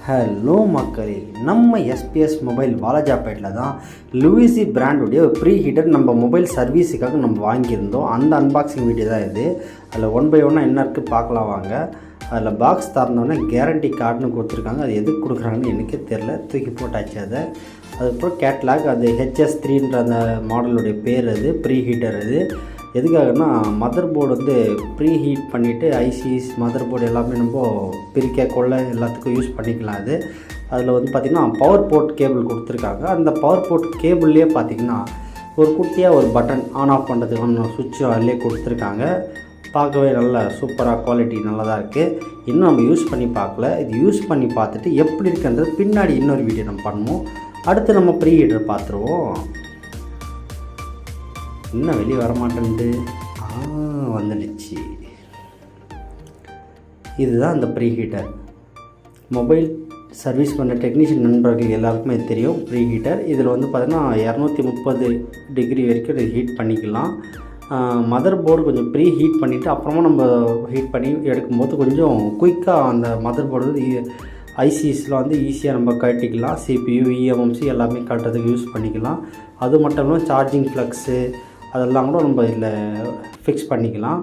Hello மக்களே, நம்ம SBS mobile வாலாஜாப்பேட்டில் தான் லூயிசி பிராண்டுடைய ஒரு ப்ரீ ஹீட்டர் நம்ம மொபைல் சர்வீஸுக்காக நம்ம வாங்கியிருந்தோம். அந்த அன்பாக்சிங் வீடியோ தான் இது. அதில் ஒன் பை ஒன்னாக என்ன இருக்குது பார்க்கலாம் வாங்க. அதில் பாக்ஸ் திறந்தோடனே கேரண்டி கார்டுன்னு கொடுத்துருக்காங்க. அது எதுக்கு கொடுக்குறாங்கன்னு எனக்கே தெரில, தூக்கி போட்டாச்சு அதை. அதுக்கப்புறம் கேட்லாக், அது HS3ன்ற அந்த மாடலுடைய பேர். அது ப்ரீ ஹீட்டர். அது எதுக்காகனா மதர் போர்டு வந்து ப்ரீ ஹீட் பண்ணிவிட்டு ஐசிஸ் மதர் போர்டு எல்லாமே நம்ம பிரிக்க கொள்ள எல்லாத்துக்கும் யூஸ் பண்ணிக்கலாம். அது அதில் வந்து பார்த்திங்கன்னா பவர் போர்ட் கேபிள் கொடுத்துருக்காங்க. அந்த பவர் போர்ட் கேபிள்லேயே பார்த்திங்கன்னா ஒரு குட்டியாக ஒரு பட்டன் ஆன் ஆஃப் பண்ணுறதுக்கான சுவிட்ச் அதிலே கொடுத்துருக்காங்க. பார்க்கவே நல்ல சூப்பராக குவாலிட்டி நல்லா தான் இருக்குது. இன்னும் நம்ம யூஸ் பண்ணி பார்க்கல. இது யூஸ் பண்ணி பார்த்துட்டு எப்படி இருக்குன்றது பின்னாடி இன்னொரு வீடியோ நம்ம பண்ணுவோம். அடுத்து நம்ம ப்ரீ ஹீட்டர் பார்த்துருவோம். இன்னும் வெளியே வரமாட்டேன்ட்டு வந்துடுச்சு. இதுதான் அந்த ப்ரீ ஹீட்டர். மொபைல் சர்வீஸ் பண்ணுற டெக்னீஷியன் நண்பர்கள் எல்லாருக்குமே தெரியும் ப்ரீ ஹீட்டர். இதில் வந்து பார்த்திங்கன்னா 230 டிகிரி வரைக்கும் இது ஹீட் பண்ணிக்கலாம். மதர் போர்டு கொஞ்சம் ப்ரீ ஹீட் பண்ணிவிட்டு அப்புறமா நம்ம ஹீட் பண்ணி எடுக்கும்போது கொஞ்சம் குயிக்காக அந்த மதர் போர்டு வந்து ஐசிஎஸில் வந்து ஈஸியாக நம்ம கட்டிக்கலாம். CPU, eMMC எல்லாமே கட்டுறதுக்கு யூஸ் பண்ணிக்கலாம். அது மட்டும் இல்லாமல் சார்ஜிங் ஃப்ளக்ஸு அதெல்லாம் கூட நம்ம இதில் ஃபிக்ஸ் பண்ணிக்கலாம்.